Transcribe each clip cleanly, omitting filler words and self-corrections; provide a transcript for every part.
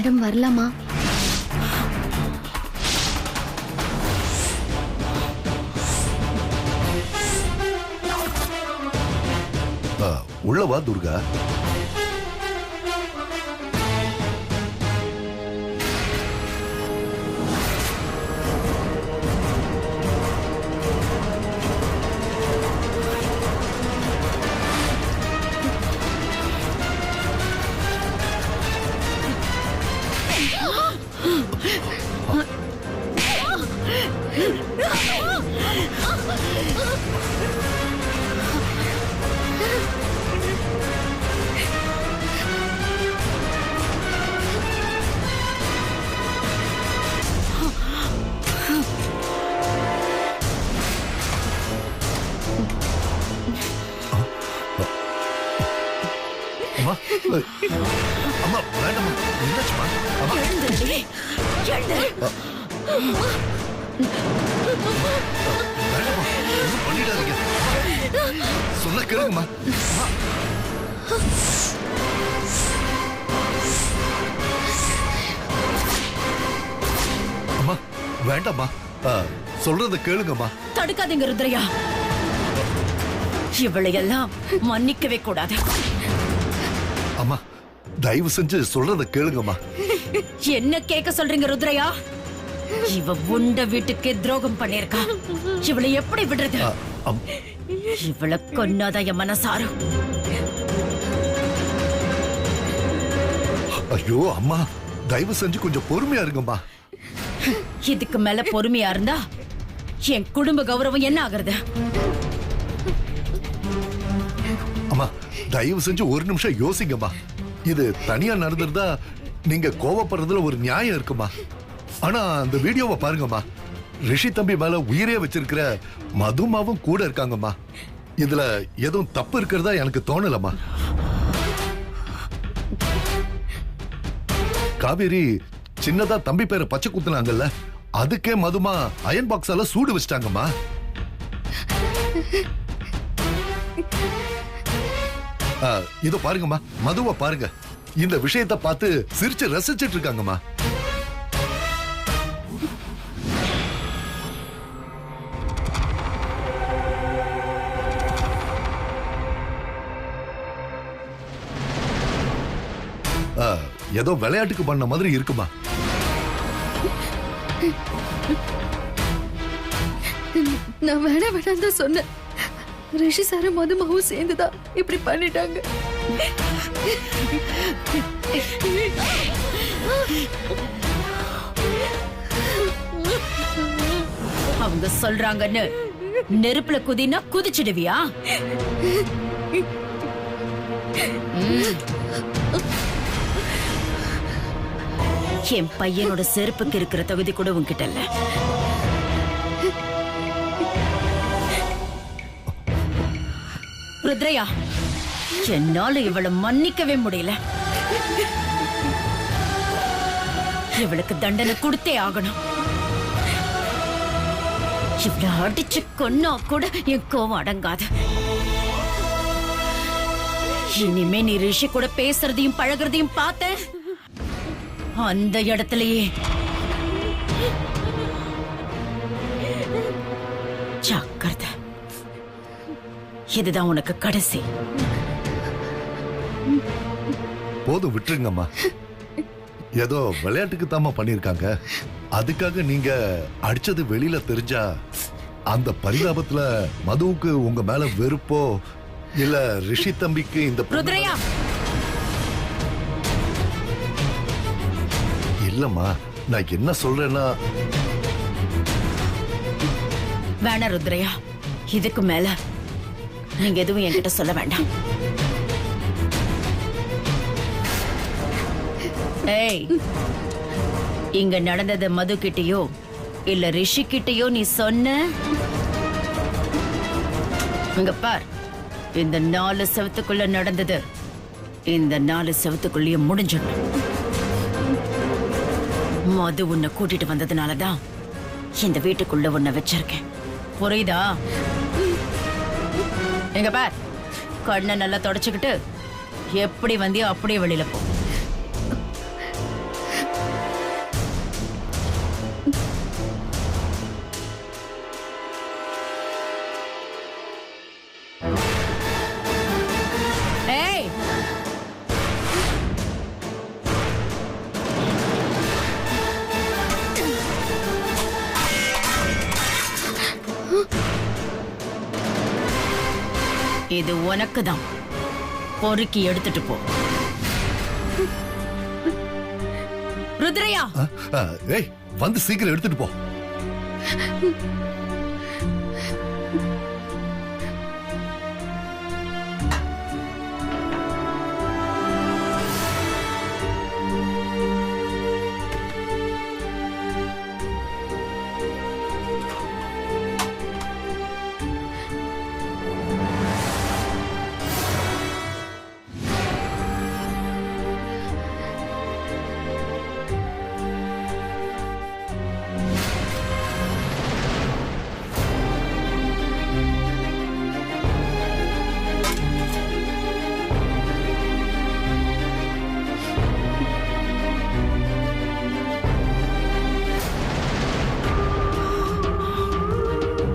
Madam வரலாமா? உள்ளவா துர்கா. அம்மா வேண்டாமா, என்னாச்சுமா? வேண்டாமா, ஒன்றும் பண்ணிடாதீங்க. சொன்ன கேளுங்கம்மா. அம்மா வேண்டாமா, சொல்றத கேளுங்கம்மா. தடுக்காதீங்க ருத்ரையா, இவளையெல்லாம் மன்னிக்கவே கூடாது. அம்மா தயவு செஞ்சு சொல்றத கேளுங்கம்மா. என்ன கேட்க சொல்றீங்க ருத்ரையா? இவ உண்ட வீட்டுக்கே துரோகம் பண்ணிருக்கா. இவளை எப்படி விடுறது? இவளை கொன்னாதான் என் மனசாரும். ஐயோ அம்மா, தயவு செஞ்சு கொஞ்சம் பொறுமையா இருங்கம்மா. இதுக்கு மேல பொறுமையா இருந்தா என் குடும்ப கௌரவம் என்ன ஆகுறது? அம்மா தயவு செஞ்சு ஒரு நிமிஷம் யோசிங்கம்மா. இது தனியா நடந்திருந்தா நீங்க கோவப்படுறதுல ஒரு நியாயம் இருக்குமா? ஆனா அந்த வீடியோவை பாருங்கம்மா. ரிஷி தம்பி மேல உயிரே வச்சிருக்கிற மதுமாவும் கூட இருக்காங்கம்மா. இதுல எதுவும் தப்பு இருக்கிறதா எனக்கு தோணலம்மா. காவேரி சின்னதா தம்பி பேரை பச்சை குத்துனாங்கல்ல, அதுக்கே மதுமா அயன் பாக்ஸால சூடு வச்சிட்டாங்கம்மா. இதோ பாருங்கம்மா, மதுவை பாருங்க. இந்த விஷயத்தை பார்த்து சிரிச்சு ரசிச்சிட்டு இருக்காங்கம்மா. ஏதோ விளையாட்டுக்கு பண்ண மாதிரி இருக்குமா? நான் வேணாம் தான் சொன்னேன். ரிஷி சாரும் மதுமாவும் சேர்ந்துதான் இப்படி பண்ணிட்டாங்க. அவங்க சொல்றாங்கன்னு நெருப்புல குதினா குதிச்சிடுவியா? என் பையனோட செருப்புக்கு இருக்கிற தகுதி கூட உன்கிட்ட இல்ல. ருத்ரையா, என்னால இவளை மன்னிக்கவே முடியல. இவளுக்கு தண்டனை கொடுத்தே ஆகணும். இவளை அடிச்சு கொன்னா கூட என் கோவம் அடங்காது. இனிமே நீ ரிஷி கூட பேசுறதையும் பழகுறதையும் பார்த்த அந்த இடத்துலயே ஜாக்கிரதை. இதுதான் உனக்கு கடைசி. போதும் விட்டுருங்கம்மா. ஏதோ விளையாட்டுக்கு தாமா பண்ணிருக்காங்க. அதுக்காக நீங்க அடிச்சது வெளியில தெரிஞ்சா அந்த பரிதாபத்துல மதுவுக்கு உங்க மேல வெறுப்போ இல்ல ரிஷி தம்பிக்கு இந்த ருத்ரையா, இல்லம்மா, நான் என்ன சொல்றேன்னா வேணா ருத்ரையா, இதுக்கு மேல நீங்க எதுவும் என்கிட்ட சொல்ல வேண்டாம். ஏய், இங்க நடந்தது மது கிட்டயோ இல்ல ரிஷி கிட்டயோ நீ சொன்ன, இங்க பார், இந்த 4 செவத்துக்குள்ள நடந்தது இந்த 4 செவத்துக்குள்ளேயே முடிஞ்சிடும். மது உன்னை கூட்டிட்டு வந்ததுனாலதான் இந்த வீட்டுக்குள்ள உன்னை வச்சிருக்கேன். புரியுதா? எங்க பார், கண்ணை நல்லா தொடச்சுக்கிட்டு எப்படி வந்தியோ அப்படியே வெளியில போ. இது உனக்கு தான். பொறுக்கி எடுத்துட்டு போ. ருத்ரையா, ஏய் வந்து சீக்கிரம் எடுத்துட்டு போ.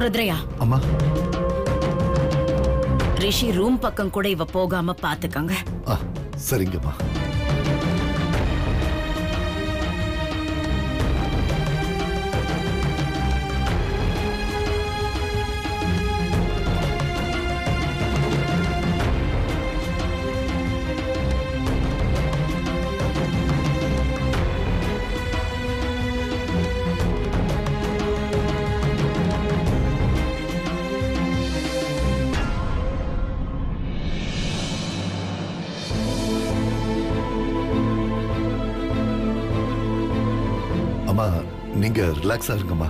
ருத்ரையா, அம்மா ரிஷி ரூம் பக்கம் கூட இவ போகாம பாத்துக்கங்க. சரிங்கம்மா. அம்மா நீங்க ரிலாக்ஸா இருங்கம்மா.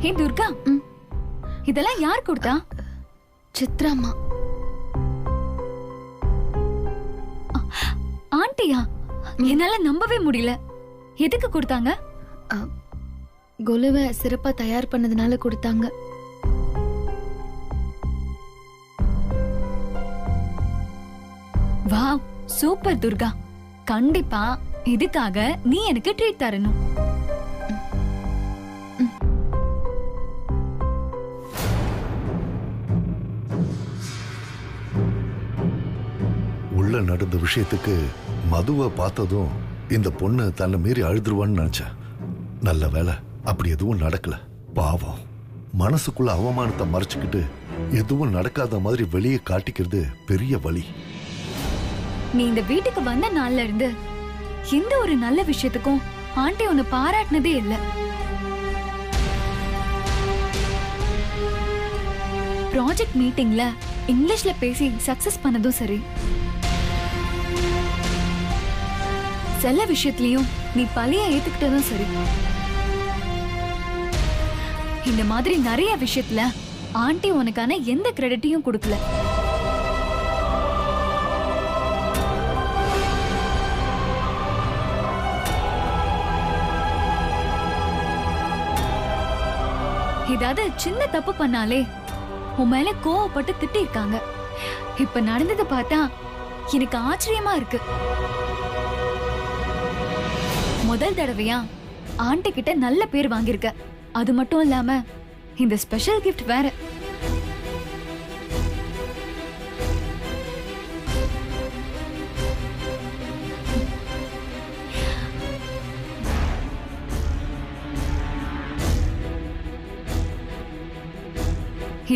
ஹே துர்கா, இதெல்லாம் யார் கொடுத்தா? சித்ராமா. ஆண்டியா? என்னால நம்பவே முடியல. எதுக்கு கொடுத்தாங்க? கொலுவை சிறப்பா தயார் பண்ணதுனால கொடுத்தாங்க. Wow, super Durga. கண்டிப்பா இதுக்காக நீ எனக்கு ட்ரீட் தரணும். உள்ள நடந்த விஷயத்துக்கு மதுவை பார்த்ததும் இந்த பொண்ணு தன்னை மீறி அழுதுருவான்னு நினைச்சேன். நல்ல வேலை அப்படி எதுவும் நடக்கல. பாவம், மனசுக்குள்ள அவமானத்தை மறைச்சுக்கிட்டு எதுவும் நடக்காத மாதிரி வெளியே காட்டிக்கிறது பெரிய வலி. நீ இந்த வீட்டுக்கு வந்த நாள்ல இருந்து எந்த ஒரு நல்ல விஷயத்துக்கும் ஆண்டி உன்னை பாராட்டினதே இல்ல. ப்ராஜெக்ட் மீட்டிங்ல இங்கிலீஷ்ல பேசி சக்சஸ் பண்ணதும் சரி, சில விஷயத்திலயும் நீ பழிய ஏத்துக்கிட்டதும் சரி, இந்த மாதிரி நிறைய விஷயத்துல ஆண்டி உனக்கான எந்த கிரெடிட்டையும் கொடுக்கல. ஏதாவது சின்ன தப்பு பண்ணாலே உன் மேல கோவப்பட்டு திட்டிருக்காங்க. இப்ப நடந்தது பார்த்தா எனக்கு ஆச்சரியமா இருக்கு. முதல் தடவையா ஆண்டி கிட்ட நல்ல பேர் வாங்கியிருக்க. அது மட்டும் இல்லாம இந்த ஸ்பெஷல் கிஃப்ட் வேற.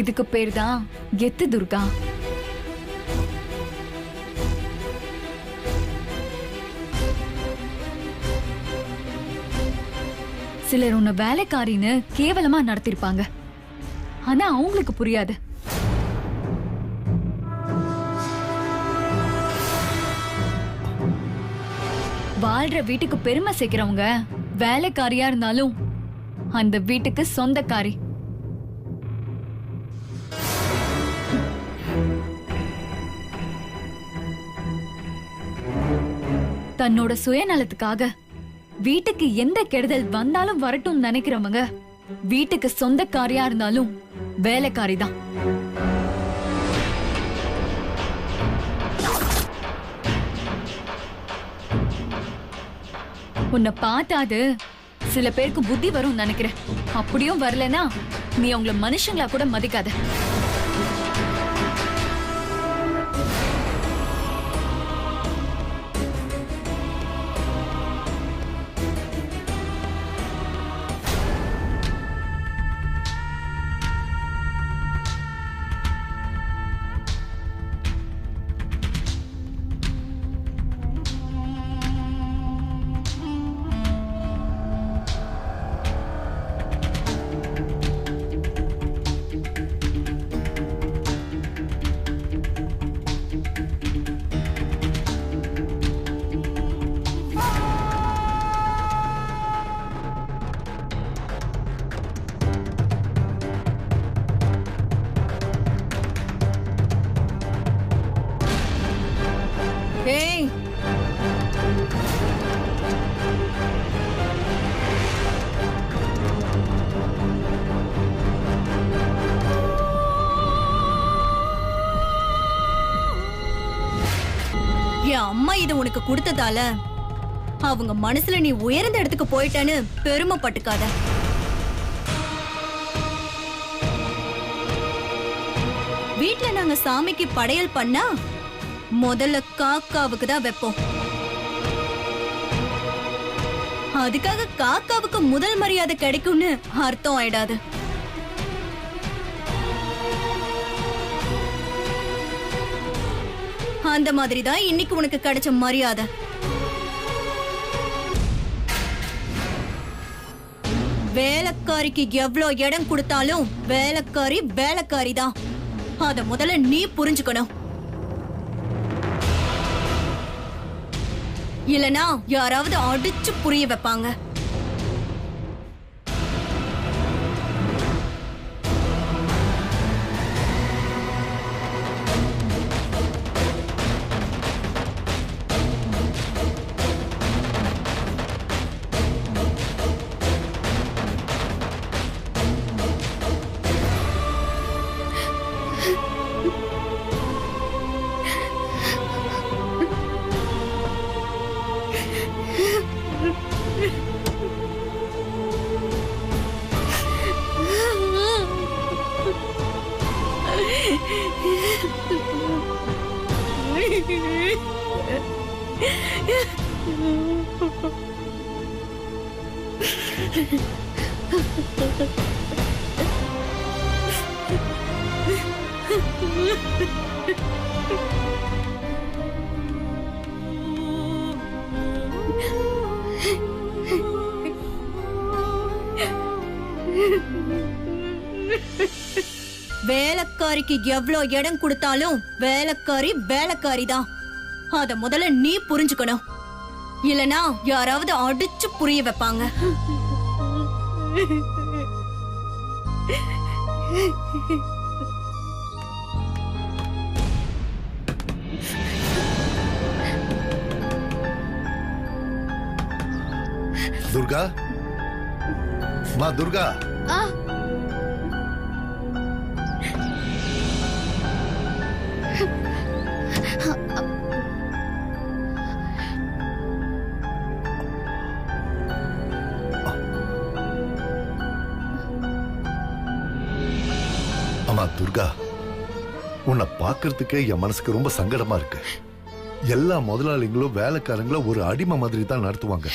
இதுக்கு பேர் தான் கெத்து துர்கா. சிலர் உன்னை வேலைக்காரின்னு கேவலமா நடத்திருப்பாங்க. ஆனா அவங்களுக்கு புரியாது. வாழ்ற வீட்டுக்கு பெருமை சேர்க்கிறவங்க வேலைக்காரியா இருந்தாலும் அந்த வீட்டுக்கு சொந்தக்காரி. தன்னோட சுயநலத்துக்காக வீட்டுக்கு எந்த கெடுதல் வந்தாலும் வரட்டும் நினைக்கிறவங்க வீட்டுக்கு சொந்தக்காரியா இருந்தாலும் வேலைக்காரி தான். உன்னை பார்த்தாது சில பேருக்கு புத்தி வரும் நினைக்கிறேன். அப்படியும் வரலனா நீ அவங்கள மனுஷங்களா கூட மதிக்காத. ஏய், என் அம்மா இதை உனக்கு கொடுத்ததால அவங்க மனசுல நீ உயர்ந்த இடத்துக்கு போயிட்டேன்னு பெருமைப்பட்டுக்காத. வீட்ல நாங்க சாமிக்கு படையல் பண்ணா முதல்ல காக்காவுக்கு தான் வைப்போம். அதுக்காக காக்காவுக்கு முதல் மரியாதை கிடைக்கும்னு அர்த்தம் ஆயிடாது. அந்த மாதிரி தான் இன்னைக்கு உனக்கு கிடைச்ச மரியாதை. வேலைக்காரிக்கு எவ்வளவு இடம் கொடுத்தாலும் வேலைக்காரி வேலைக்காரி தான். அத முதல்ல நீ புரிஞ்சுக்கணும். இல்லனா யாராவது அடிச்சு புரிய வைப்பாங்க. வேலைக்காரிக்கு எவ்வளவு இடம் கொடுத்தாலும் வேலைக்காரி வேலைக்காரி தான். அத முதல்ல நீ புரிஞ்சுக்கணும். இல்லனா யாராவது அடிச்சு புரிய வைப்பாங்க. துர்கா, மா துர்கா. அம்மா துர்கா, உன்னை பார்க்கறதுக்கே என் மனசுக்கு ரொம்ப சங்கடமா இருக்கு. எல்லா முதலாளிகளும் வேலைக்காரங்களும் ஒரு அடிமை மாதிரி தான் நடத்துவாங்க.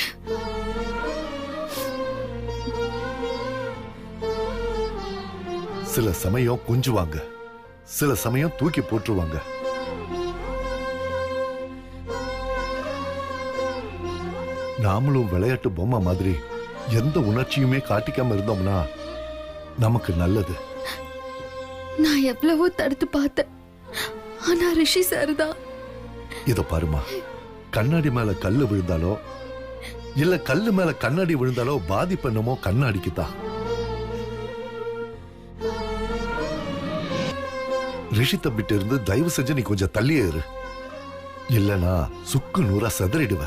சில சமயம் கொஞ்சுவாங்க, சில சமயம் தூக்கி போட்டுருவாங்க. நாமளும் விளையாட்டு பொம்மை மாதிரி எந்த உணர்ச்சியுமே காட்டிக்காம இருந்தோம்னா நமக்கு நல்லது. நான் எவ்வளவோ தடுத்து பார்த்தேன், ஆனா ரிஷி சார் தான். இத பாருமா, கண்ணாடி மேல கல்லு விழுந்தாலும் இல்ல கல்லு மேல கண்ணாடி விழுந்தாலோ பாதிப்பு என்னமோ கண்ணாடிக்குதான். ரிஷி தம்பிட்ட இருந்து தயவு செஞ்சு நீ கொஞ்சம் தள்ளியே இரு, இல்லனா சுக்கு நூறா செதறிடுவ.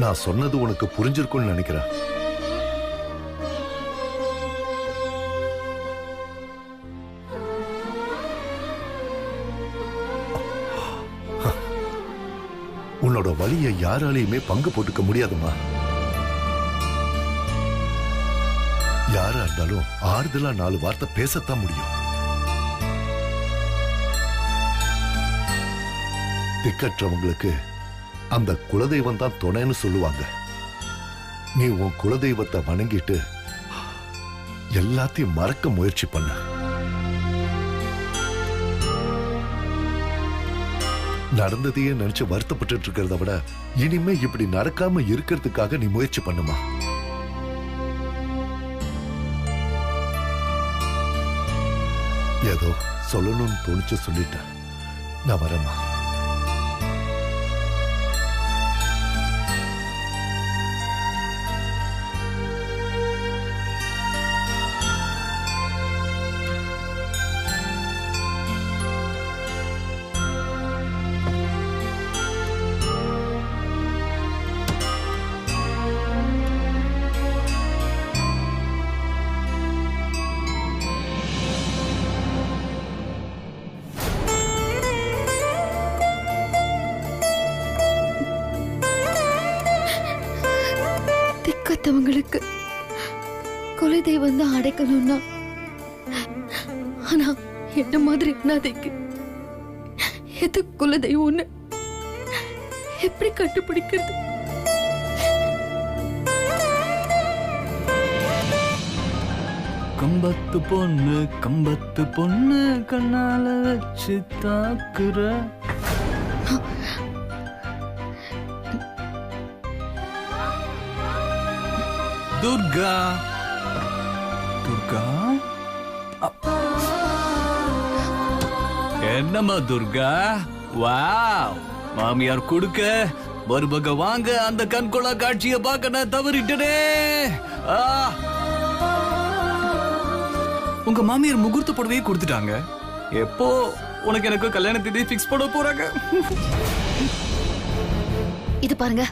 நான் சொன்னது உனக்கு புரிஞ்சிருக்கும்னு நினைக்கிறேன். உன்னோட வலியை யாராலையுமே பங்கு போட்டுக்க முடியாதுமா. யாரா இருந்தாலும் ஆறுதலா 4 வார்த்தை பேசத்தான் முடியும். திக்கற்றவங்களுக்கு அந்த குலதெய்வம் தான் துணைன்னு சொல்லுவாங்க. நீ உன் குலதெய்வத்தை வணங்கிட்டு எல்லாத்தையும் மறக்க முயற்சி பண்ண. நடந்ததையே நினைச்சு வருத்தப்பட்டு இருக்கிறத விட இனிமே இப்படி நடக்காம இருக்கிறதுக்காக நீ முயற்சி பண்ணுமா. ஏதோ சொல்லணும்னு தோணிச்சு சொல்லிட்டேன். நான் வரேம்மா. திக்கத்தவங்களுக்கு குலதெய்வம் தான் அடைக்கணும்னா, ஆனா என்ன மாதிரி அனாதைக்கு எது குலதெய்வம்னு எப்படி கண்டுபிடிக்கிறது? கம்பத்து பொண்ணு கண்ணால வச்சு தாக்குற. துர்கா துர்கா என்னம்மா துர்கா? வாவ், மாமியார் கொடுக்க மருமக வாங்க அந்த கண்கொள்ளா காட்சியை பார்க்க நான் தவறிட்டனே. உங்க மாமியார் முகூர்த்த புடவையே கொடுத்துட்டாங்க. எப்போ உனக்கு எனக்கு கல்யாண தேதி பிக்ஸ் பண்ண போறாங்க? இது பாருங்க,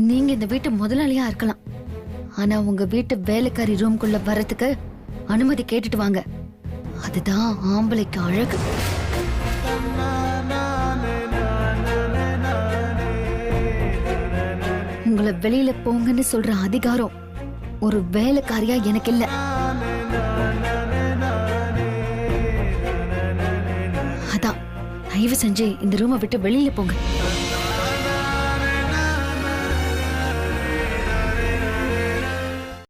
நீங்க இந்த வீட்டு முதலாளியா இருக்கலாம், ஆனா உங்க வீட்டு வேலைக்காரி ரூம்குள்ள வர்றதுக்கு அனுமதி கேட்டுட்டு வாங்க. அதுதான் ஆம்பளைக்கு அழகு. உங்களை வெளியில போங்கன்னு சொல்ற அதிகாரம் ஒரு வேலைக்காரியா எனக்கு இல்ல. அதான் தயவு செஞ்சு இந்த ரூமை விட்டு வெளியில போங்க.